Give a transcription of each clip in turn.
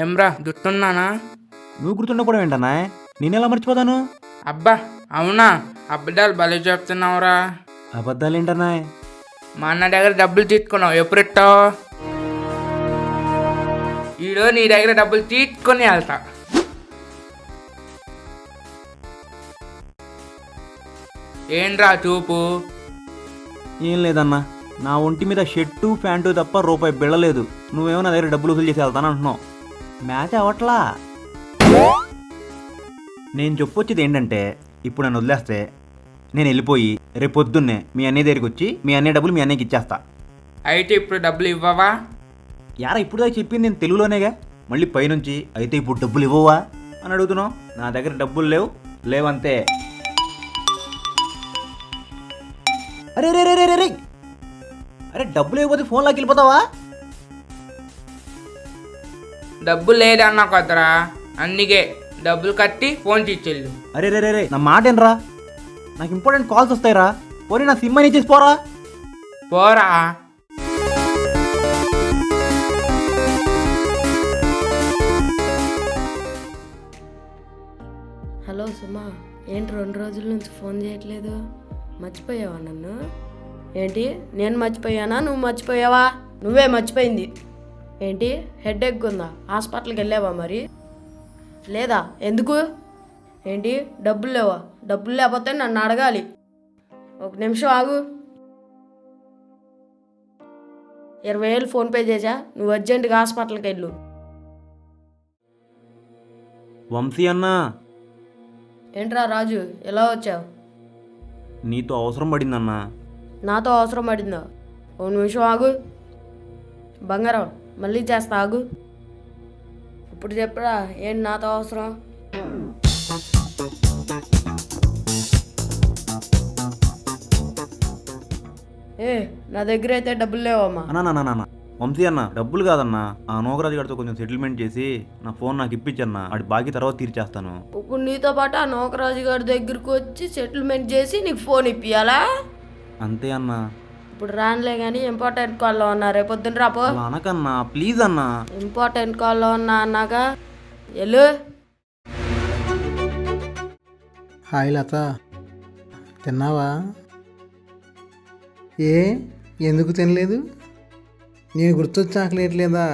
ఏమ్రా గుర్తున్నానా? నువ్వు గుర్తుండకపోవడం ఏంటన్నా? నేనెలా మర్చిపోతాను? అబ్బా అవునా, అబద్ధాలు భలే చెప్తున్నావురా. అబద్ధాలు ఏంటన్నా? మా అన్న దగ్గర డబ్బులు తీసుకున్నావు, ఎప్పుడు ఇస్తావు? ఈరోజు నీ దగ్గర డబ్బులు తీసుకొని వెళ్తా. ఏంట్రా చూపు? ఏం లేదన్నా, నా ఒంటి మీద షర్టు ప్యాంటు తప్ప రూపాయి బిళ్ళలేదు. నువ్వేమో నా దగ్గర డబ్బులు వసూలు చేసి వెళ్తాను అంటున్నావు. మ్యాచ్ అవట్లా. నేను చెప్పొచ్చేది ఏంటంటే, ఇప్పుడు నన్ను వదిలేస్తే నేను వెళ్ళిపోయి రేపు పొద్దున్నే మీ అన్నయ్య దగ్గరికి వచ్చి మీ అన్నయ్య డబ్బులు మీ అన్నయ్యకి ఇచ్చేస్తా. అయితే ఇప్పుడు డబ్బులు ఇవ్వవా? యారా ఇప్పుడు దాకా చెప్పింది నేను తెలుగులోనేగా, మళ్ళీ పైనుంచి అయితే ఇప్పుడు డబ్బులు ఇవ్వవా అని అడుగుతున్నావు. నా దగ్గర డబ్బులు లేవంతే. అరే రే రే రే రే అరే డబ్బులు ఇవ్వకపోతే ఫోన్లోకి వెళ్ళిపోతావా? డబ్బులు లేదన్నా కదరా, అందుకే డబ్బులు కట్టి ఫోన్ తీర్చెళ్ళు. అరే రే రే రే నా మాట ఏంట్రా, నాకు ఇంపార్టెంట్ కాల్స్ వస్తాయిరా. పోనీ నా సిమ్ అని ఇచ్చేసి పోరా. పోరా. హలో సుమా, ఏంటి 2 రోజుల నుంచి ఫోన్ చేయట్లేదు? మర్చిపోయావా నన్ను? ఏంటి నేను మర్చిపోయానా, నువ్వు మర్చిపోయావా? నువ్వే మర్చిపోయింది. ఏంటి హెడేక్ ఉందా? హాస్పిటల్కి వెళ్ళావా మరి? లేదా ఎందుకు? ఏంటి డబ్బులు లేవా? డబ్బులు లేకపోతే నన్ను అడగాలి. ఒక నిమిషం ఆగు. 20,000 ఫోన్పే చేసా, నువ్వు అర్జెంటుగా హాస్పిటల్కి వెళ్ళు. వంశీ అన్నా, ఏంట్రా రాజు ఎలా వచ్చావు? నీతో అవసరం పడిందన్నా. నాతో అవసరం పడిందా? ఓ నిమిషం ఆగు. బంగారం మళ్ళీ చేస్తా ఆగు. ఇప్పుడు చెప్పురా, ఏంటి నాతో అవసరం? నా దగ్గర అయితే డబ్బులు లేవమ్మా. అన్నా వంశీ అన్న, డబ్బులు కాదన్నా, ఆ నోకరాజు గారితో కొంచెం సెటిల్మెంట్ చేసి నా ఫోన్ నాకు ఇప్పించన్నా, వాడి బాకీ తర్వాత తీర్చేస్తాను. ఇప్పుడు నీతో పాటు ఆ నోకరాజు గారి దగ్గరికి వచ్చి సెటిల్మెంట్ చేసి నీకు ఫోన్ ఇప్పియాలా? అంతే అన్నా. ఇప్పుడు రానులే కానీ ఇంపార్టెంట్ కాల్లో ఉన్నా, రేపొద్దున రాపో. అనకన్నా ప్లీజ్ అన్నా. ఇంపార్టెంట్ కాల్లో ఉన్నా అన్నాక వెళ్ళు. హాయ్ లత, తిన్నావా? ఎందుకు తినలేదు? నేను గుర్తొచ్చి ఆకలేట్లేదా?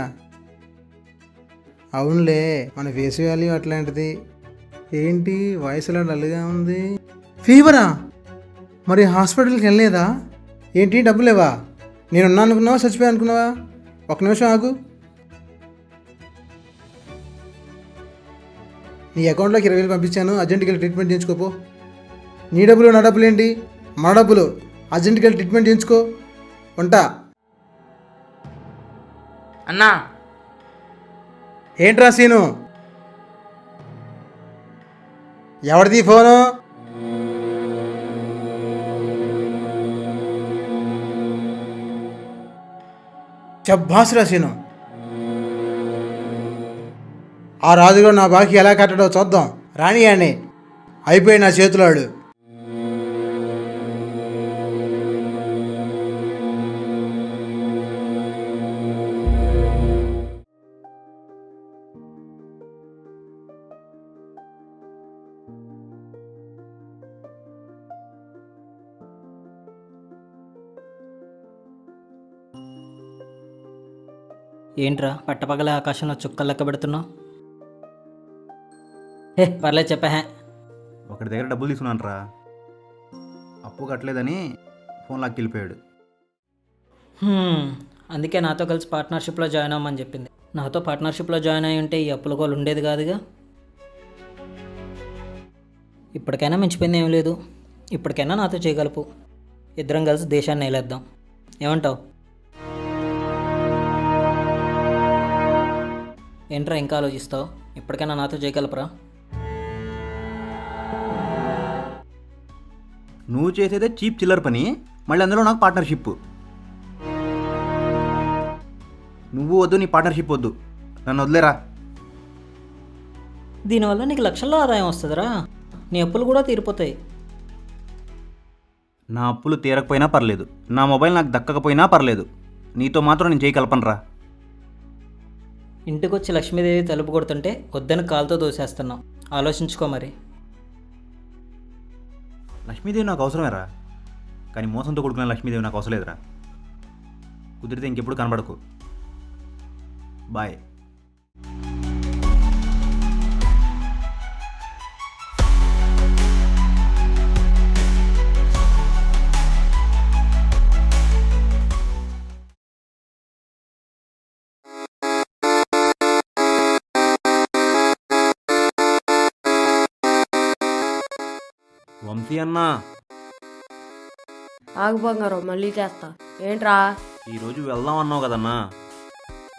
అవునులే, మన ఫేస్ వాల్యూ అట్లాంటిది. ఏంటి వాయిస్ అలా డల్గా ఉంది? ఫీవరా? మరి హాస్పిటల్కి వెళ్ళలేదా? ఏంటి డబ్బులు లేవా? నేనున్నా అనుకున్నావా, చచ్చిపోయా అనుకున్నావా? ఒక నిమిషం ఆగు. నీ అకౌంట్లోకి 20,000 పంపించాను, అర్జెంట్కి వెళ్ళి ట్రీట్మెంట్ చేయించుకోపో. నీ డబ్బులు నా డబ్బులు ఏంటి? మా డబ్బులు. అర్జెంట్కి వెళ్ళి ట్రీట్మెంట్ చేయించుకో. ఉంటా. అన్నా ఏంట్రా సీను? ఎవరిది ఫోను? చబ్బాసురా సీను. ఆ రాజుగారు నా బాకీ ఎలా కట్టడో చూద్దాం. రానియండి, అయిపోయి నా చేతులాడు. ఏంట్రా పట్టపగల ఆకాశంలో చుక్కలు లెక్క పెడుతున్నావు? పర్లేదు చెప్పా. ఒకటి దగ్గర డబ్బులు తీసుకున్నాను రా, అప్పు కట్టలేదని ఫోన్ లాక్కి వెళ్ళిపోయాడు. అందుకే నాతో కలిసి పార్ట్నర్షిప్లో జాయిన్ అవ్వమని చెప్పింది. నాతో పార్ట్నర్షిప్లో జాయిన్ అయ్యి ఉంటే ఈ అప్పుల గోలు ఉండేది కాదుగా. ఇప్పటికైనా మించిపోయింది ఏం లేదు. ఇప్పటికైనా నాతో చేయగలుపు. ఇద్దరం కలిసి దేశాన్ని వేలేద్దాం. ఏమంటావు? ఏంట్రా ఇంకా ఆలోచిస్తావు? ఇప్పటికైనా నాతో చేయగలపరా? నువ్వు చేసేదే చీప్ చిల్లర్ పని, మళ్ళీ అందులో నాకు పార్ట్నర్షిప్. నువ్వు వద్దు, నీ పార్ట్నర్షిప్ వద్దు, నన్ను వదిలేరా. దీనివల్ల నీకు లక్షల్లో ఆదాయం వస్తుందిరా. నీ అప్పులు కూడా తీరిపోతాయి. నా అప్పులు తీరకపోయినా పర్లేదు, నా మొబైల్ నాకు దక్కకపోయినా పర్లేదు, నీతో మాత్రం నేను చేయగలపనరా. ఇంటికి వచ్చి లక్ష్మీదేవి తలుపు కొడుతుంటే వద్దని కాలుతో దోసేస్తున్నాం. ఆలోచించుకో మరి. లక్ష్మీదేవి నాకు అవసరమేరా, కానీ మోసంతో కొడుకున్న లక్ష్మీదేవి నాకు అవసరం లేదురా. కుదిరితే ఇంకెప్పుడు కనబడకు. బాయ్. వంశీ అన్నా, ఆగు బంగారం, మళ్ళీ చేస్తా. ఏంట్రా? ఈరోజు వెళ్దాం అన్నావు కదన్నా.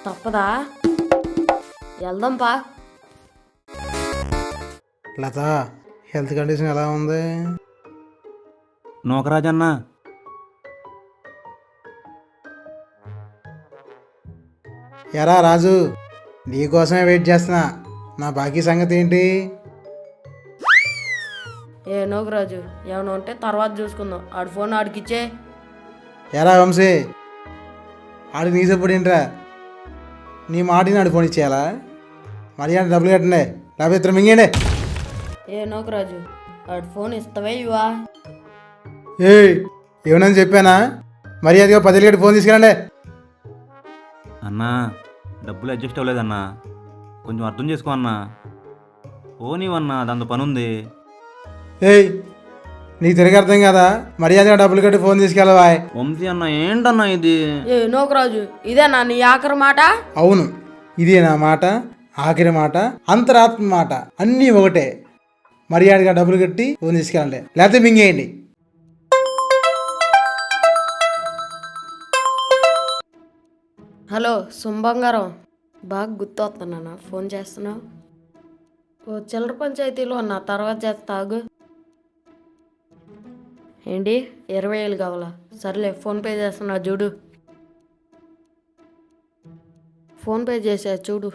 తప్పదా? వెళ్దాం పా. లత, హెల్త్ కండిషన్ ఎలా ఉంది? నోకరాజన్నా, ఎరా రాజు, నీకోసమే వెయిట్ చేస్తున్నా. నా బాకీ సంగతి ఏంటి? ఏ నోకరాజు, ఏమైనా ఉంటే తర్వాత చూసుకుందాం. ఆడి ఫోన్ ఆడికిచ్చే. ఎరా వంశీ, ఆడికి నీ సపోర్ట్ ఏంట్రా? నీ మాటిని ఆడి ఫోన్ ఇచ్చేయాలా? మరి అంటే డబ్బులు కట్టండి, లేకపోతే ఇద్దరు మింగండి. ఏ నోకరాజు, ఆడి ఫోన్ ఇస్తావే ఇవా? ఏయ్, ఏమన్నా చెప్పానా? మరి అదిగా 10 గంటలు ఫోన్ తీసుకెళ్ళండి. అన్నా డబ్బులు అడ్జస్ట్ అవ్వలేదన్నా, కొంచెం అర్థం చేసుకో అన్నా. పోనీవన్నా, దాంతో పని ఉంది. ఏయ్, నీకు తిరిగి అర్థం కదా? మర్యాదగా డబ్బులు కట్టి ఫోన్ తీసుకెళ్ళవా? వంశీ అన్న, ఏంటన్నా ఇది? ఏ నోకరాజు, ఇదేనా నీ ఆఖరి మాట? అవును, ఇదే నా మాట, ఆఖరి మాట, అంతరాత్మ మాట, అన్నీ ఒకటే. మర్యాదగా డబ్బులు కట్టి ఫోన్ తీసుకెళ్ళండి, లేకపోతే మింగేయండి. హలో సుంబంగారం, బాగా గుర్తొస్తున్నానా ఫోన్ చేస్తున్నావు? ఓ చిల్లర పంచాయతీలో ఉన్నా, తర్వాత చేస్తాగు. ఏంటి 20,000 కావాలా? సర్లే, ఫోన్పే చేస్తున్నా చూడు. ఫోన్పే చేసా చూడు.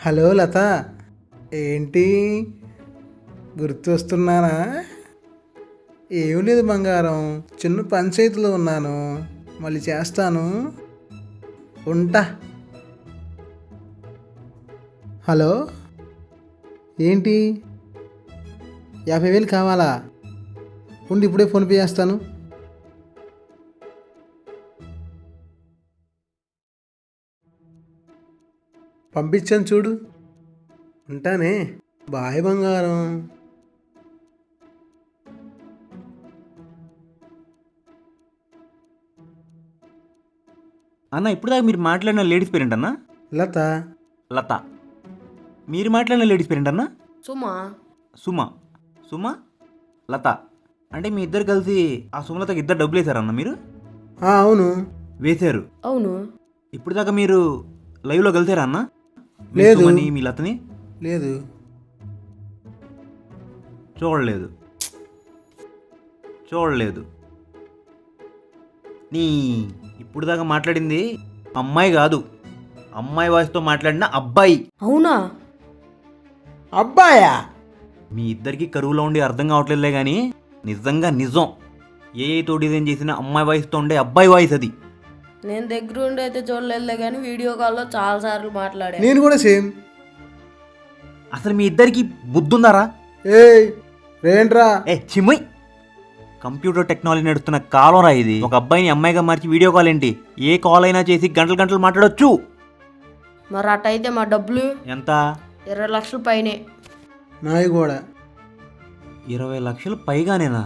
హలో లత, ఏంటి గుర్తొస్తున్నానా? ఏం లేదు బంగారం, చిన్న పంచాయతీలో ఉన్నాను, మళ్ళీ చేస్తాను, ఉంటా. హలో, ఏంటి 50,000 కావాలా? ఉండి ఇప్పుడే ఫోన్పే చేస్తాను. పంపించాను చూడు. ఉంటానే, బాయ్ బంగారం. అన్న, ఇప్పుడు దాకా మీరు మాట్లాడిన లేడీస్ పేరెంట్ అన్నా? లత. లత. మీరు మాట్లాడిన లేడీస్ పేరెంట్ అన్నా? సుమా. సుమ. సుమ, లత. అంటే మీ ఇద్దరు కలిసి ఆ సుమలతకి ఇద్దరు డబ్బులు వేశారన్న మీరు? అవును, వేశారు. అవును. ఇప్పుడు దాకా మీరు లైవ్లో కలిసారా అన్న? మీ లేదు. సుమని, మీ లతని లేదు. చూడలేదు. చూడలేదు. నీ ఇప్పుడు దాకా మాట్లాడింది అమ్మాయి కాదు, అమ్మాయి వాయిస్తో మాట్లాడిన అబ్బాయి. అవునా? అబ్బాయా? మీ ఇద్దరికి కరువులో ఉండి అర్థం కావట్లేదులే కానీ నిజంగా నిజం. ఏఐతో డిజైన్ చేసిన అమ్మాయి వాయిస్తో ఉండే అబ్బాయి వాయిస్ అది. నేను దగ్గర ఉండి అయితే చూడలేదులే కానీ వీడియో కాల్లో చాలా సార్లు మాట్లాడా. నేను కూడా సేమ్. అసలు మీ ఇద్దరికి బుద్ధుందారా? రేంట్రా? చిమ్మయ్, కంప్యూటర్ టెక్నాలజీ నడుస్తున్న కాలం రా ఇది. ఒక అబ్బాయిని అమ్మాయిగా మార్చి వీడియో కాల్ ఏంటి, ఏ కాల్ అయినా చేసి గంటలు గంటలు మాట్లాడొచ్చు. మరి అట్టయితే మా డబ్బులు ఎంత? 20 లక్షల పైనే. నాయి కూడా 20 లక్షలు పైగానేనా?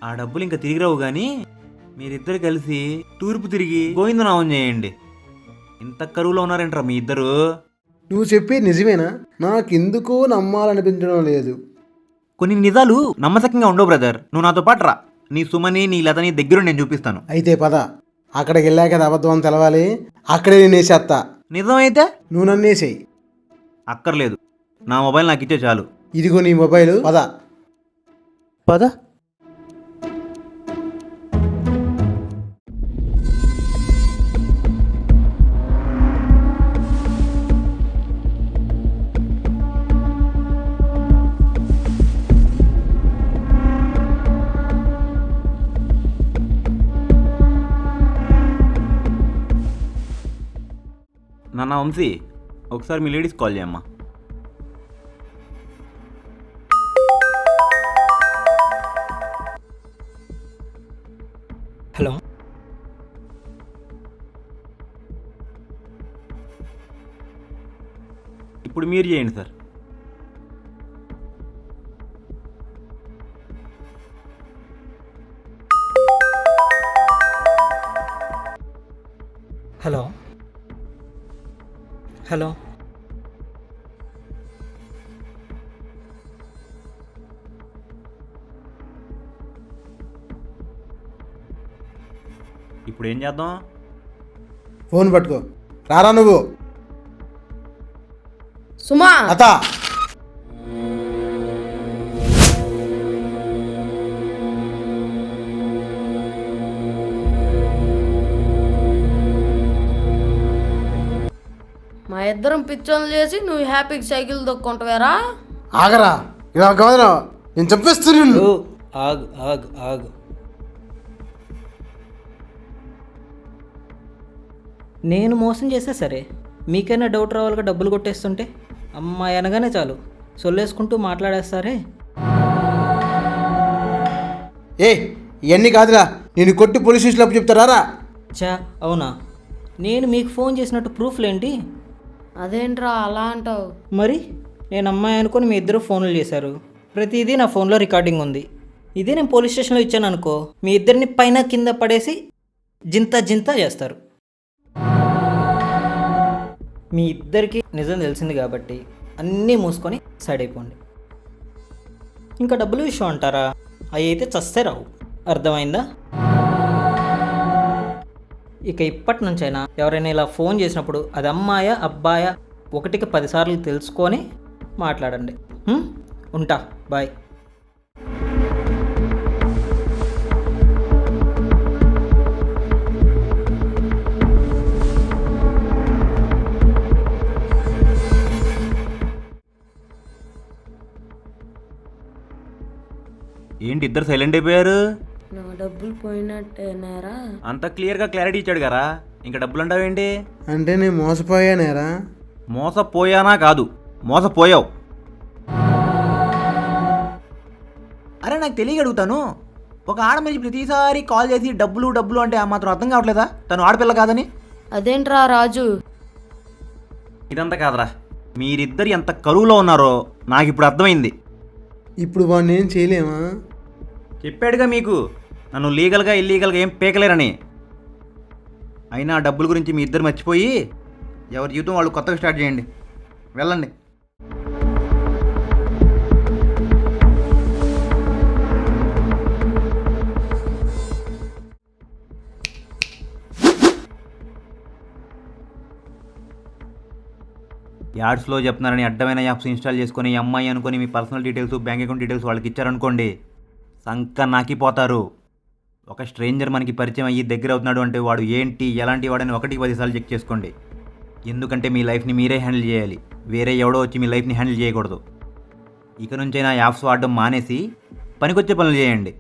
ఆ డబ్బులు ఇంకా తిరిగి రావు కానీ మీరిద్దరు కలిసి తూర్పు తిరిగి గోవిందనామం చేయండి. ఇంత కరువులో ఉన్నారేంట్రా మీ ఇద్దరు? నువ్వు చెప్పేది నిజమేనా? నాకెందుకో నమ్మాలనిపించడం లేదు. కొన్ని నిజాలు నమ్మశక్యంగా ఉండవు బ్రదర్. నువ్వు నాతో పాటు రా, నీ సుమని నీ లతని దగ్గర నేను చూపిస్తాను. అయితే పద, అక్కడికి వెళ్ళాక అది అబద్ధం అని తెలవాలి. అక్కడే నేను వేసేస్తా. నిజమైతే నువ్వు నన్ను వేసేయి. అక్కర్లేదు, నా మొబైల్ నాకు ఇచ్చే చాలు. ఇదిగో నీ మొబైల్. పద పద. నాన్న వంశీ ఒకసారి మీ లేడీస్ కాల్ చేయమ్మా. హలో. ఇప్పుడు మీరు చేయండి సార్. హలో. హలో. ఇప్పుడు ఏం చేద్దాం? ఫోన్ పట్టుకో, రారా నువ్వు. సుమా అత మా ఇద్దరం పిచ్చోళ్ళు చేసి నువ్వు హ్యాపీగా సైకిల్ దొక్కుంటావేరా? ఆగరా, ఇలా కాదు, నేను చెప్పేస్తున్నాను. ఓ, ఆగు ఆగు ఆగు. నేను మోసం చేస్తే సరే, మీకైనా డౌట్ రావాలిగా డబ్బులు కొట్టేస్తుంటే? అమ్మాయి అనగానే చాలు సొల్లేసుకుంటూ మాట్లాడేస్తారే. ఏ ఇవన్నీ కాదురా, నేను కొట్టి పోలీస్ స్టేషన్లో చెప్తారా? చా, అవునా? నేను మీకు ఫోన్ చేసినట్టు ప్రూఫ్లేంటి? అదేంట్రా అలా అంటావు? మరి నేను అమ్మాయి అనుకొని మీ ఇద్దరు ఫోన్లు చేశారు, ప్రతిదీ నా ఫోన్లో రికార్డింగ్ ఉంది. ఇదే నేను పోలీస్ స్టేషన్లో ఇచ్చాను అనుకో, మీ ఇద్దరిని పైన కింద పడేసి జింతా జింతా చేస్తారు. మీ ఇద్దరికి నిజం తెలిసింది కాబట్టి అన్నీ మూసుకొని సైడ్ అయిపోండి. ఇంకా డబ్బులు విషయం అంటారా? అవి అయితే చస్తే రావు, అర్థమైందా? ఇక ఇప్పటి నుంచైనా ఎవరైనా ఇలా ఫోన్ చేసినప్పుడు అది అమ్మాయా అబ్బాయా 1కి 10 సార్లు తెలుసుకొని మాట్లాడండి. ఉంటా, బాయ్. ఏంటి ఇద్దరు సైలెంట్ అయిపోయారు? నా డబ్బులు పోయినట్టేనారా? అంత క్లియర్గా క్లారిటీ ఇచ్చాడు కదా, ఇంకా డబ్బులు అంటావేంటి? అంటే నేను మోసపోయానేరా? మోసపోయానా కాదు, మోసపోయావు. అరే నాకు తెలియ అడుగుతాను, ఒక ఆడ మనిషి ప్రతిసారి కాల్ చేసి డబ్బులు డబ్బులు అంటే ఆ మాత్రం అర్థం కావట్లేదా తను ఆడపిల్ల కాదని? అదేంట్రా రాజు? ఇదంతా కాదురా, మీరిద్దరు ఎంత కరువులో ఉన్నారో నాకు ఇప్పుడు అర్థమైంది. ఇప్పుడు వాడిని ఏం చేయలేమా? చెప్పాడుగా మీకు, నన్ను లీగల్గా ఇల్లీగల్గా ఏం పీకలేరని. అయినా ఆ డబ్బుల గురించి మీ ఇద్దరు మర్చిపోయి ఎవరి జీవితం వాళ్ళు కొత్తగా స్టార్ట్ చేయండి, వెళ్ళండి. యాడ్స్లో చెప్తున్నారని అడ్డమైన యాప్స్ ఇన్స్టాల్ చేసుకొని ఈ అమ్మాయి అనుకొని మీ personal details, bank account details వాళ్ళకి ఇచ్చారనుకోండి, సంక నాకిపోతారు. ఒక స్ట్రేంజర్ మనకి పరిచయం అయ్యి దగ్గర అవుతున్నాడు అంటే వాడు ఏంటి ఎలాంటి వాడని 1కి 10 సార్లు చెక్ చేసుకోండి. ఎందుకంటే మీ లైఫ్ని మీరే హ్యాండిల్ చేయాలి, వేరే ఎవడో వచ్చి మీ లైఫ్ని హ్యాండిల్ చేయకూడదు. ఇక నుంచైనా యాప్స్ వాడడం మానేసి పనికొచ్చే పనులు చేయండి.